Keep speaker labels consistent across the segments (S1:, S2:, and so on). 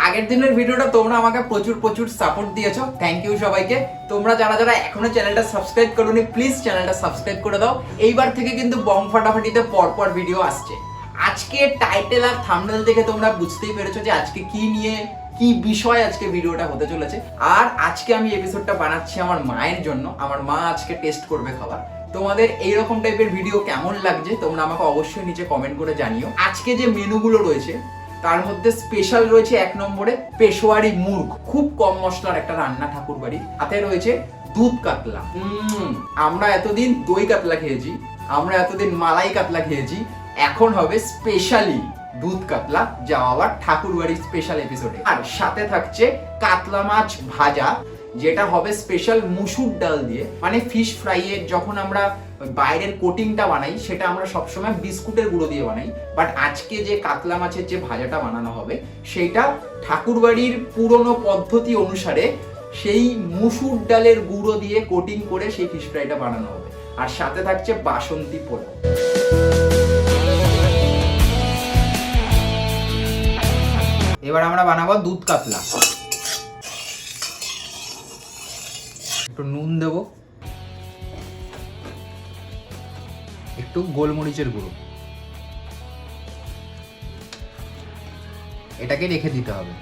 S1: আগের দিনের ভিডিওটা তোমরা আমাকে প্রচুর সাপোর্ট দিয়েছো, থ্যাংক ইউ সবাইকে। তোমরা যারা এখনো চ্যানেলটা সাবস্ক্রাইব করোনি প্লিজ চ্যানেলটা সাবস্ক্রাইব করে দাও। এইবার থেকে কিন্তু বং ফাটাফাটিতে পরপর ভিডিও আসছে। আজকে টাইটেল আর থাম্বনেল দেখে তোমরা বুঝতেই পেরেছো যে আজকে কি নিয়ে কি বিষয় আজকে ভিডিওটা হতে চলেছে। আর আজকে আমি এপিসোডটা বানাচ্ছি আমার মায়ের জন্য। আমার মা আজকে টেস্ট করবে খাবার। তোমাদের এইরকম টাইপের ভিডিও কেমন লাগছে তোমরা আমাকে অবশ্যই নিচে কমেন্ট করে জানিও। আজকে যে মেনুগুলো রয়েছে তার মধ্যে স্পেশাল রয়েছে 1 নম্বরে পেশোয়ারি মুরগ, খুব কম মশলার একটা রান্না ঠাকুর বাড়ির। সাথে রয়েছে দুধ কাতলা। আমরা এতদিন দই কাতলা খেয়েছি, আমরা এতদিন মালাই কাতলা খেয়েছি, এখন হবে স্পেশালি দুধ কাতলা, যা আবার ঠাকুর বাড়ির স্পেশাল এপিসোডে। আর সাথে থাকছে কাতলা মাছ ভাজা, যেটা হবে স্পেশাল মুসুর ডাল দিয়ে। মানে ফিশ ফ্রাইয়ের যখন আমরা বাইরের কোটিংটা বানাই সেটা আমরা সবসময় বিস্কুটের গুঁড়ো দিয়ে বানাই, বাট আজকে যে কাতলা মাছের যে ভাজাটা বানানো হবে সেটা ঠাকুরবাড়ির পুরনো পদ্ধতি অনুসারে সেই মুসুর ডালের গুঁড়ো দিয়ে কোটিং করে সেই ফিশ ফ্রাইটা বানানো হবে। আর সাথে থাকছে বাসন্তী পোলাও। এবার আমরা বানাবো দুধ কাতলা। একটু নুন দেবো, একটু গোলমরিচের গুঁড়ো, এটাকে রেখে দিতে হবে।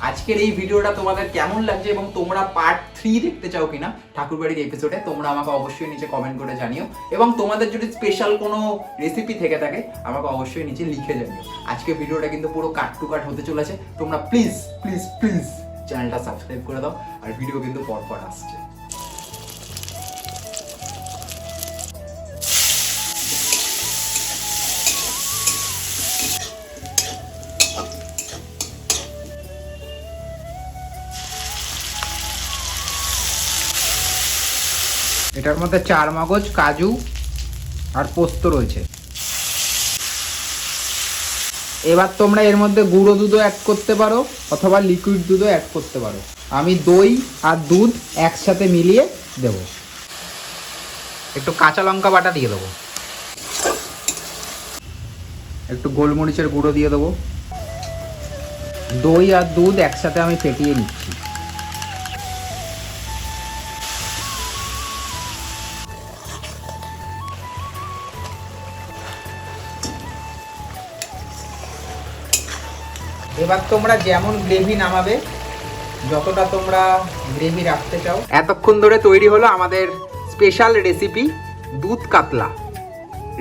S1: আজকের এই ভিডিওটা তোমাদের কেমন লাগছে এবং তোমরা পার্ট 3 দেখতে চাও কিনা ঠাকুরবাড়ির এপিসোডে তোমরা আমাকে অবশ্যই নিচে কমেন্ট করে জানিও। এবং তোমাদের যদি স্পেশাল কোনো রেসিপি থেকে থাকে আমাকে অবশ্যই নিচে লিখে জানিও। আজকে ভিডিওটা কিন্তু পুরো কাট টু কাট হতে চলেছে। তোমরা প্লিজ চ্যানেলটা সাবস্ক্রাইব করে দাও। আর ভিডিও কিন্তু পরপর আসছে। এটার মধ্যে 4 মগজ, কাজু আর পোস্ত রয়েছে। এবার তোমরা এর মধ্যে গুঁড়ো দুধও অ্যাড করতে পারো অথবা লিকুইড দুধও অ্যাড করতে পারো। আমি দই আর দুধ একসাথে মিলিয়ে দেব। একটু কাঁচা লঙ্কা বাটা দিয়ে দেবো, একটু গোলমরিচের গুঁড়ো দিয়ে দেবো। দই আর দুধ একসাথে আমি ফেটিয়ে নিচ্ছি। এবার তোমরা যেমন গ্রেভি নামাবে, যতটা তোমরা গ্রেভি রাখতে চাও। এতক্ষণ ধরে তৈরি হলো আমাদের স্পেশাল রেসিপি দুধ কাতলা।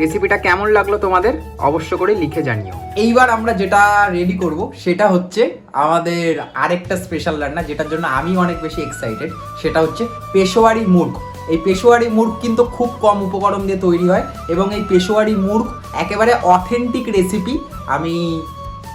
S1: রেসিপিটা কেমন লাগলো তোমাদের অবশ্য করে লিখে জানিও। এইবার আমরা যেটা রেডি করব সেটা হচ্ছে আমাদের আরেকটা স্পেশাল রান্না, যেটার জন্য আমি অনেক বেশি এক্সাইটেড। সেটা হচ্ছে পেশোয়ারি মুরগ। এই পেশোয়ারি মুরগ কিন্তু খুব কম উপকরণ দিয়ে তৈরি হয় এবং এই পেশোয়ারি মুরগ একেবারে অথেন্টিক রেসিপি। আমি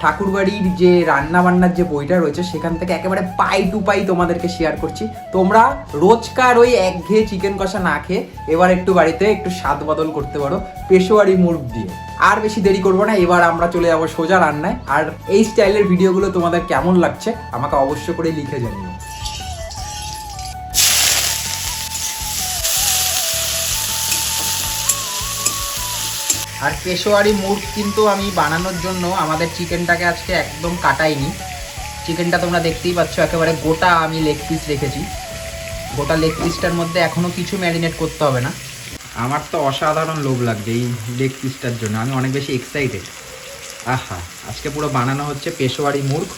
S1: ঠাকুরবাড়ির যে রান্না বান্নার যে বইটা রয়েছে সেখান থেকে একেবারে পাই টু পাই তোমাদেরকে শেয়ার করছি। তোমরা রোজকার ওই একঘেয়ে চিকেন কষা না খেয়ে এবার একটু বাড়িতে একটু স্বাদ বদল করতে পারো পেশোয়ারি মুরগ দিয়ে। আর বেশি দেরি করবো না, এবার আমরা চলে যাবো সোজা রান্নায়। আর এই স্টাইলের ভিডিওগুলো তোমাদের কেমন লাগছে আমাকে অবশ্য করে লিখে জানিও। আর পেশোয়ারি মুরগ কিন্তু আমি বানানোর জন্য আমাদের চিকেনটাকে আজকে একদম কাটাইনি। চিকেনটা তোমরা দেখতেই পাচ্ছ একেবারে গোটা আমি লেগ পিস রেখেছি। গোটা লেগ পিসটার মধ্যে এখনও কিছু ম্যারিনেট করতে হবে না। আমার তো অসাধারণ লোভ লাগছে এই লেগ পিসটার জন্য, আমি অনেক বেশি এক্সাইটেড। আহা, আজকে পুরো বানানো হচ্ছে পেশোয়ারি মুরগ।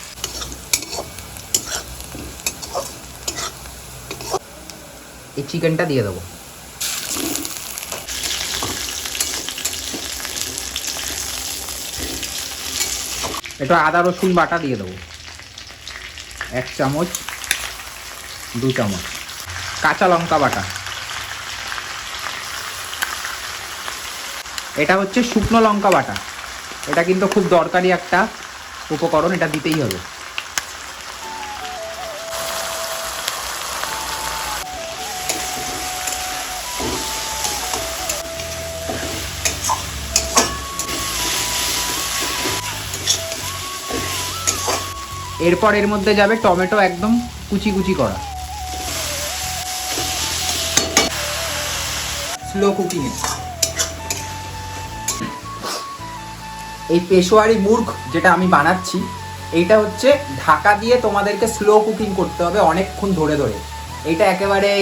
S1: এই চিকেনটা দিয়ে দেবো। একটু আদা রসুন বাটা দিয়ে দেবো, 1 চামচ 2 চামচ। কাঁচা লঙ্কা বাটা, এটা হচ্ছে শুকনো লঙ্কা বাটা। এটা কিন্তু খুব দরকারি একটা উপকরণ, এটা দিতেই হবে। এরপর এর মধ্যে যাবে টমেটো একদম কুচি কুচি করা। স্লো কুকিংয়ে। এই পেশোয়ারি মুর্গ যেটা আমি বানাচ্ছি, এইটা হচ্ছে ঢাকা দিয়ে তোমাদেরকে স্লো কুকিং করতে হবে অনেকক্ষণ ধরে ধরে। এইটা একেবারে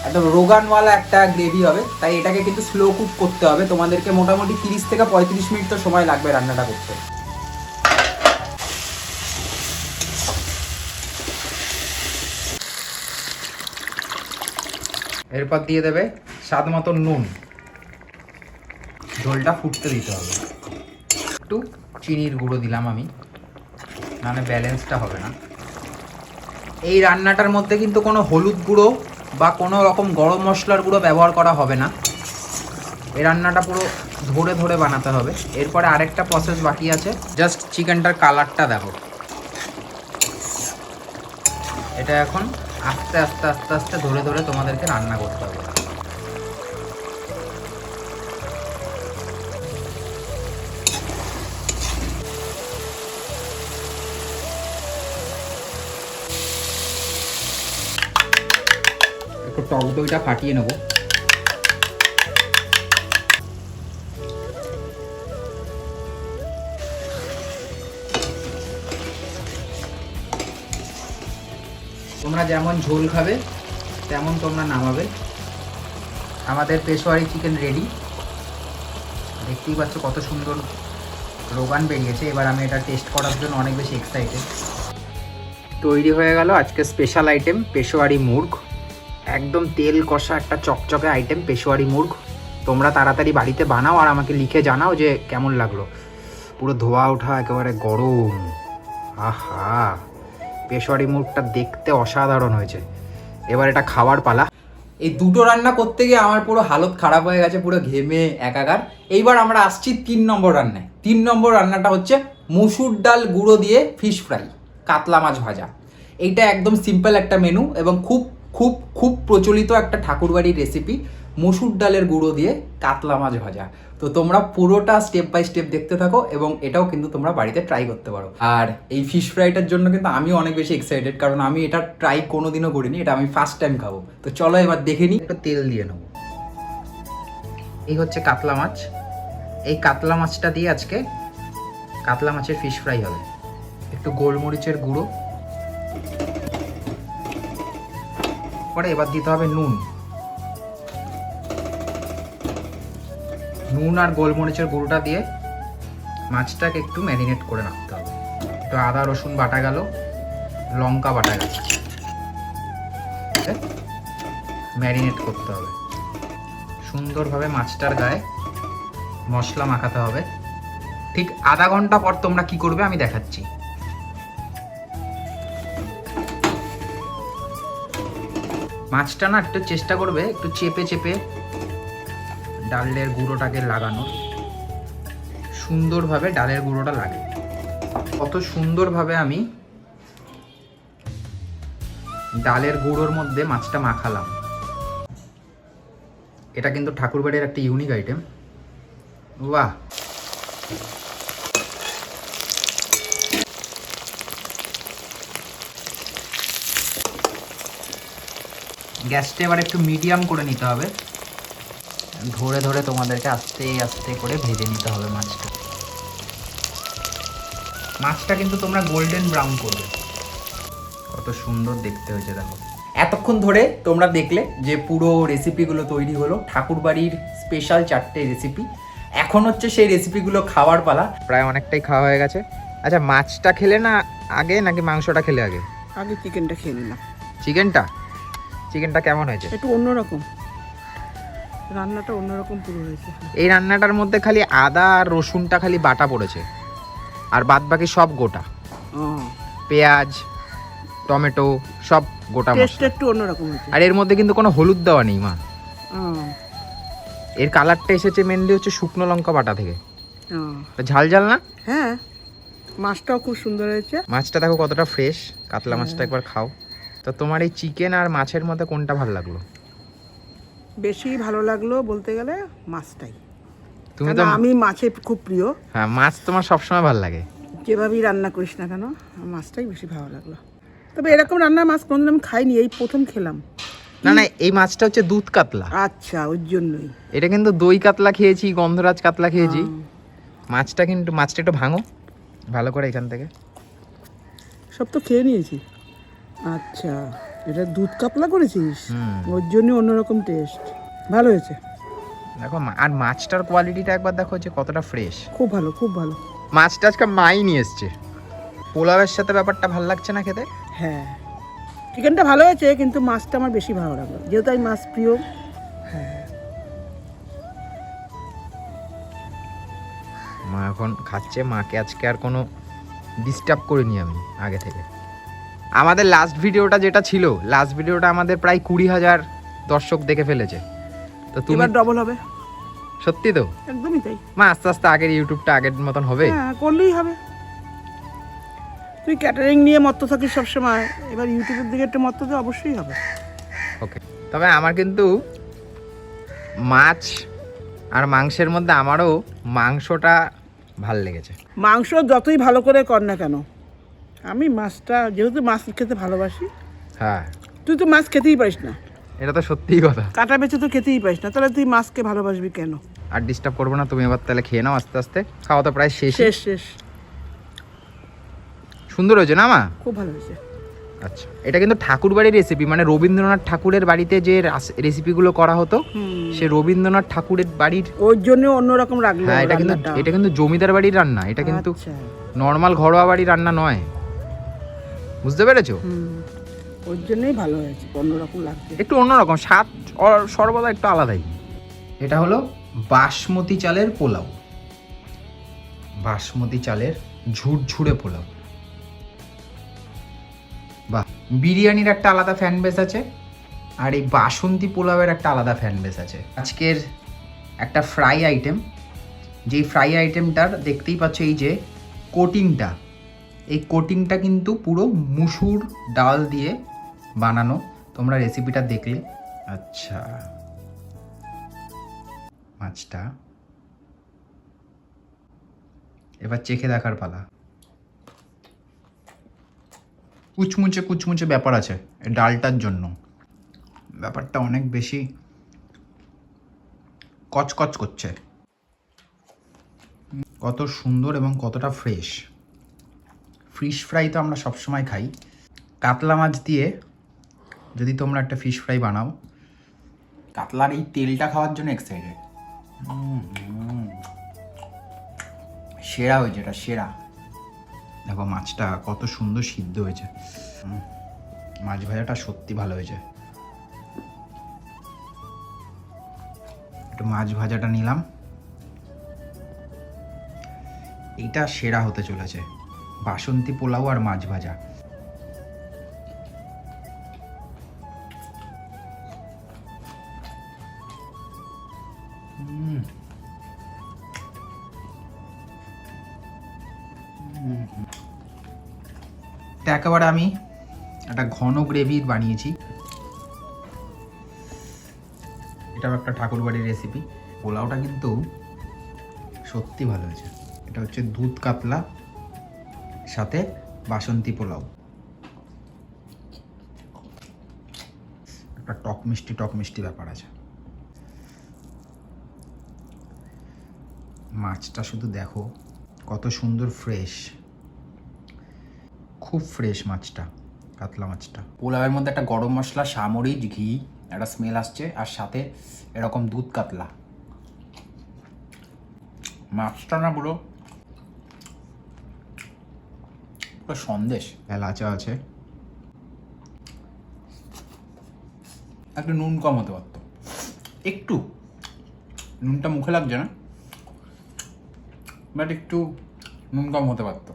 S1: একদম রোগানওয়ালা একটা গ্রেভি হবে, তাই এটাকে কিন্তু স্লো কুক করতে হবে তোমাদেরকে। মোটামুটি 30 থেকে 35 মিনিট তো সময় লাগবে রান্নাটা করতে। এরপর দিয়ে দেবে স্বাদ মতো নুন, ঝোলটা ফুটতে দিতে হবে। একটু চিনির গুঁড়ো দিলাম আমি, মানে ব্যালেন্সটা হবে না। এই রান্নাটার মধ্যে কিন্তু কোনো হলুদ গুঁড়ো বা কোনো রকম গরম মশলার গুঁড়ো ব্যবহার করা হবে না। এই রান্নাটা পুরো ধরে ধরে বানাতে হবে। এরপরে আরেকটা প্রসেস বাকি আছে, জাস্ট চিকেনটার কালারটা দেখো। এটা এখন আস্তে আস্তে আস্তে আস্তে ধরে ধরে তোমাদেরকে রান্না করতে হবে। একটু টক দইটা ফাটিয়ে নেবো। তোমরা যেমন ঝোল খাবে তেমন তোমরা নামাবে। আমাদের পেশোয়ারি চিকেন রেডি। দেখতেই পাচ্ছ কত সুন্দর রোগান বেরিয়েছে। এবার আমি এটা টেস্ট করার জন্য অনেক বেশি এক্সাইটেড। তৈরি হয়ে গেল আজকে স্পেশাল আইটেম পেশোয়ারি মুর্গ। একদম তেল কষা একটা চকচকে আইটেম পেশোয়ারি মুর্গ। তোমরা তাড়াতাড়ি বাড়িতে বানাও আর আমাকে লিখে জানাও যে কেমন লাগলো। পুরো ধোয়া ওঠা, একেবারে গরম। আহা, পেশোয়ারি মুর্গটা দেখতে অসাধারণ হয়েছে। এবার এটা খাওয়ার পালা। এই দুটো রান্না করতে গিয়ে আমার পুরো হালত খারাপ হয়ে গেছে, পুরো ঘেমে একাকার। এইবার আমরা আসছি 3 নম্বর রান্নায়। 3 নম্বর রান্নাটা হচ্ছে মসুর ডাল গুঁড়ো দিয়ে ফিশ ফ্রাই, কাতলা মাছ ভাজা। এইটা একদম সিম্পল একটা মেনু এবং খুব খুব খুব প্রচলিত একটা ঠাকুরবাড়ির রেসিপি, মসুর ডালের গুঁড়ো দিয়ে কাতলা মাছ ভাজা। তো তোমরা পুরোটা স্টেপ বাই স্টেপ দেখতে থাকো এবং এটাও কিন্তু তোমরা বাড়িতে ট্রাই করতে পারো। আর এই ফিশ ফ্রাইটার জন্য কিন্তু আমিও অনেক বেশি এক্সাইটেড, কারণ আমি এটা ট্রাই কোনোদিনও করিনি, এটা আমি ফার্স্ট টাইম খাবো। তো চলো এবার দেখে নিই। একটু তেল দিয়ে নেবো। এই হচ্ছে কাতলা মাছ। এই কাতলা মাছটা দিয়ে আজকে কাতলা মাছের ফিশ ফ্রাই হবে। একটু গোলমরিচের গুঁড়ো, পরে এবার দিতে হবে নুন। নুন আর গোলমরিচের গুঁড়োটা দিয়ে মাছটাকে একটু ম্যারিনেট করে রাখতে হবে। একটু আদা রসুন বাটা গেল, লঙ্কা বাটা গেল, ম্যারিনেট করতে হবে। সুন্দরভাবে মাছটার গায়ে মশলা মাখাতে হবে। ঠিক আধা ঘন্টা পর তোমরা কি করবে আমি দেখাচ্ছি। মাছটা না একটু চেষ্টা করবে একটু চেপে চেপে ডালের গুঁড়োটাকে লাগানোর, সুন্দরভাবে ডালের গুঁড়োটা লাগে। কত সুন্দরভাবে আমি ডালের গুঁড়োর মধ্যে মাছটা মাখালাম। এটা কিন্তু ঠাকুরবাড়ির একটা ইউনিক আইটেম। বাহ, গ্যাসটা এবার একটু মিডিয়াম করে নিতে হবে। ধরে ধরে তোমাদেরকে আস্তে আস্তে করে ভেজে নিতে হবে মাছটা। মাছটা কিন্তু তোমরা গোল্ডেন ব্রাউন করবে। কত সুন্দর দেখতে হয়েছে দেখো। এতক্ষণ ধরে তোমরা দেখলে যে পুরো রেসিপিগুলো তৈরি হলো, ঠাকুরবাড়ির স্পেশাল 4টে রেসিপি। এখন হচ্ছে সেই রেসিপিগুলো খাওয়ার পালা। প্রায় অনেকটাই খাওয়া হয়ে গেছে। আচ্ছা, মাছটা খেলে না আগে নাকি মাংসটা খেলে আগে?
S2: আগে চিকেনটা খেয়ে নিলাম।
S1: চিকেনটা কেমন হয়েছে?
S2: একটু অন্যরকম, রান্নাটা অন্যরকম পুরো হয়েছে।
S1: এই রান্নাটার মধ্যে খালি আদা আর রসুনটা খালি বাটা পড়েছে, আর বাদ বাকি সব গোটা। পেঁয়াজ, টমেটো সব গোটা মশলা।
S2: একটু অন্যরকম হয়েছে।
S1: আর এর মধ্যে কিন্তু কোনো হলুদ দেওয়া নেই মা। এর কালারটা এসেছে মেনলি হচ্ছে শুকনো লঙ্কা বাটা থেকে। ঝাল ঝাল না?
S2: হ্যাঁ, মাছটাও খুব সুন্দর হয়েছে।
S1: মাছটা দেখো কতটা ফ্রেশ। কাতলা মাছটা একবার খাও। তো তোমার এই চিকেন আর মাছের মধ্যে কোনটা ভালো লাগলো?
S2: বেশি ভালো লাগলো বলতে গেলে মাছটাই।
S1: তুমি তো,
S2: আমি মাছে খুব প্রিয়।
S1: হ্যাঁ, মাছ তোমার সবসময় ভালো লাগে,
S2: যেভাবেই রান্না করিস না কেন, মাছটাই বেশি ভালো লাগলো। তবে এরকম রান্না মাছ কোনোদিন আমি খাইনি, এই প্রথম খেলাম।
S1: না না, এই মাছটা হচ্ছে দুধ কাতলা।
S2: আচ্ছা, ওর জন্যই।
S1: এটা কিন্তু দই কাতলা খেয়েছি, গন্ধরাজ কাতলা খেয়েছি। মাছটা একটু ভাঙো ভালো করে এখান থেকে।
S2: সব তো খেয়ে নিয়েছি। আচ্ছা, এটা দুধ কাতলা করেছিস, ওর জন্য অন্যরকম টেস্ট। ভালো হয়েছে।
S1: দেখো আর মাছটার কোয়ালিটিটা একবার দেখো যে কতটা ফ্রেশ।
S2: খুব ভালো, খুব ভালো।
S1: মাছটা আজকে মাই নিয়ে এসছে। পোলাওয়ের সাথে ব্যাপারটা ভালো লাগছে না খেতে?
S2: হ্যাঁ, চিকেনটা ভালো হয়েছে, কিন্তু মাছটা আমার বেশি ভালো লাগলো, যেহেতু আমি মাছ প্রিয়। হ্যাঁ,
S1: মা এখন খাচ্ছে। মাকে আজকে আর কোনো ডিস্টার্ব করিনি আমি আগে থেকে। আমাদের লাস্ট ভিডিওটা যেটা ছিল, লাস্ট ভিডিওটা আমাদের প্রায় 20,000 দর্শক দেখে ফেলেছে। তো তুমি
S2: এবার ডবল হবে।
S1: সত্যি তো?
S2: একদমই তাই।
S1: মা আস্তে আস্তে আগের ইউটিউবটা আগের মতন হবে।
S2: হ্যাঁ, করলেই হবে। তুই ক্যাটারিং নিয়ে মত্ত থাকিস সবসময়, এবার ইউটিউবের দিকে একটু মত্ত তো অবশ্যই হবে।
S1: ওকে, তবে আমার কিন্তু মাছ আর মাংসের মধ্যে আমারও মাংসটা ভাল লেগেছে।
S2: মাংস যতই ভালো করে কর না কেন, আমি মাছটা, যেহেতু মাছ খেতে ভালোবাসি।
S1: হ্যাঁ,
S2: তুই তো মাছ খেতেই পারিস না,
S1: এটা তো সত্যিই কথা।
S2: কাটা বেচে তো খেতেই পারিস না, তাহলে তুই মাছকে ভালোবাসবি কেন?
S1: আর ডিস্টার্ব করবো না, তুমি এবার তাহলে খেয়ে নাও আস্তে আস্তে। খাওয়া তো প্রায় শেষ।
S2: শেষ শেষ।
S1: সুন্দর হয়েছে না মা?
S2: খুব ভালো হয়েছে।
S1: আচ্ছা, এটা কিন্তু ঠাকুর বাড়ির রেসিপি, মানে রবীন্দ্রনাথ ঠাকুরের বাড়িতে যে রেসিপিগুলো করা হতো, সে রবীন্দ্রনাথ ঠাকুরের বাড়ির।
S2: ওর জন্য অন্যরকম রাখলো।
S1: হ্যাঁ, এটা কিন্তু জমিদার বাড়ির রান্না, এটা কিন্তু নর্মাল ঘরোয়া বাড়ির রান্না নয়। বুঝতে পেরেছো?
S2: ওর জন্যই ভালো হয়েছে, অন্যরকম লাগছে।
S1: একটু অন্যরকম স্বাদ, সর্বদা একটু আলাদাই। এটা হলো বাসমতি চালের পোলাও, বাসমতি চালের ঝুরঝুরে পোলাও। বাহ, বিরিয়ানির একটা আলাদা ফ্যান বেস আছে, আর এই বাসন্তী পোলাওয়ের একটা আলাদা ফ্যান বেস আছে। আজকের একটা ফ্রাই আইটেম, যেই ফ্রাই আইটেমটার দেখতেই পাচ্ছ এই যে কোটিংটা, এই কোটিংটা কিন্তু পুরো মুসুর ডাল দিয়ে বানানো। তোমরা রেসিপিটা দেখলে। আচ্ছা, মাছটা এবার চেখে দেখার পালা। কুচমুচে কুচমুচে ব্যাপার আছে এই ডালটার জন্য, ব্যাপারটা অনেক বেশি কচকচ করছে। কত সুন্দর এবং কতটা ফ্রেশ। ফিশ ফ্রাই তো আমরা সবসময় খাই, কাতলা মাছ দিয়ে যদি তোমরা একটা ফিশ ফ্রাই বানাও, কাতলার এই তেলটা খাওয়ার জন্য এক্সাইটেড। সেরা হয়েছে, এটা সেরা। দেখো মাছটা কত সুন্দর সিদ্ধ হয়েছে। মাছ ভাজাটা সত্যি ভালো হয়েছে। একটু মাছ ভাজাটা নিলাম, এইটা সেরা হতে চলেছে। বাসন্তী পোলাও আর মাছ ভাজা। একেবারে আমি একটা ঘন গ্রেভি বানিয়েছি। এটাও একটা ঠাকুরবাড়ির রেসিপি। পোলাওটা কিন্তু সত্যি ভালো হয়েছে। এটা হচ্ছে দুধ কাতলা সাথে বাসন্তী পোলাও। একটা টক মিষ্টি ব্যাপার আছে। মাছটা শুধু দেখো কত সুন্দর ফ্রেশ, খুব ফ্রেশ মাছটা, কাতলা মাছটা। পোলাওয়ের মধ্যে একটা গরম মশলা, সামরিচ, ঘি, একটা স্মেল আসছে, আর সাথে এরকম দুধ কাতলা। মাছটা না পুরো সন্দেশ। এলাচা আছে, একটু নুন কম হতে পারতো, একটু নুনটা মুখে লাগছে না, বাট একটু নুন কম হতে পারতো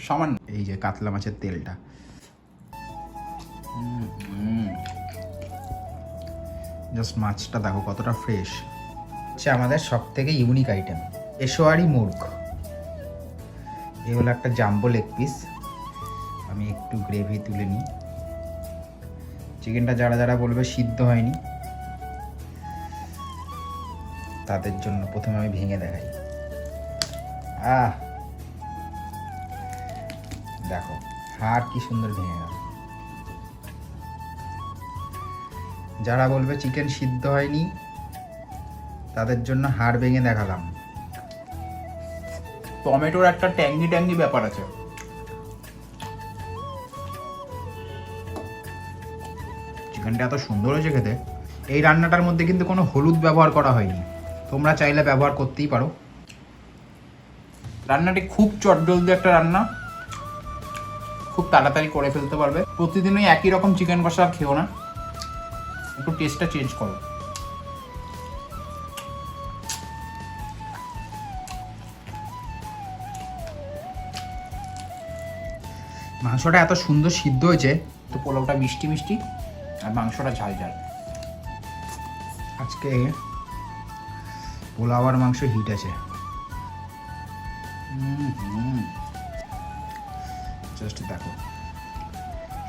S1: সামান্য। এই যে কাতলা মাছের তেলটা, জাস্ট মাছটা দেখো কতটা ফ্রেশ। হচ্ছে আমাদের সব থেকে ইউনিক আইটেম এশোয়ারি মুর্গ। এই হলো একটা জাম্বো লেগ পিস। আমি একটু গ্রেভি তুলে নিই। চিকেনটা যারা যারা বলবে সিদ্ধ হয়নি, তাদের জন্য প্রথমে আমি ভেঙে দেখাই। দেখো হাড় কি সুন্দর ভেঙে গেল।
S3: যারা বলবে চিকেন সিদ্ধ হয়নি তাদের জন্য হাড় ভেঙে দেখালাম।
S1: টমেটোর একটা ট্যাঙ্গি ট্যাঙ্গি ব্যাপার আছে।
S3: চিকেনটা এত সুন্দর হয়েছে খেতে। এই রান্নাটার মধ্যে কিন্তু কোনো হলুদ ব্যবহার করা হয়নি, তোমরা চাইলে ব্যবহার করতেই পারো।
S1: রান্নাটি খুব চটজলদি একটা রান্না, খুব তাড়াতাড়ি করে ফেলতে পারবে। প্রতিদিনই একই রকম চিকেন কষা খেও না, একটু টেস্টটা চেঞ্জ করো।
S3: মাংসটা এত সুন্দর সিদ্ধ হয়েছে।
S1: তো পোলাওটা মিষ্টি মিষ্টি আর মাংসটা ঝাল ঝাল।
S3: আজকে পোলাও আর মাংস হিট আছে। জাস্ট দেখো,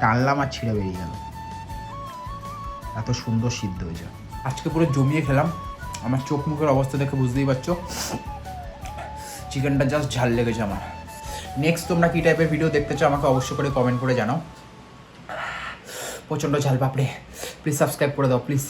S3: টানলাম আর ছিঁড়ে বেরিয়ে গেল, এত সুন্দর সিদ্ধ হয়েছে।
S1: আজকে পুরো জমিয়ে খেলাম। আমার চোখ মুখের অবস্থা দেখে বুঝতেই পারছো চিকেনটা জাস্ট ঝাল লেগেছে আমার। নেক্সট তোমরা কী টাইপের ভিডিও দেখতে চাও আমাকে অবশ্যই করে কমেন্ট করে জানাও। প্রচণ্ড ঝাল পাপড়ে, প্লিজ সাবস্ক্রাইব করে দাও প্লিজ।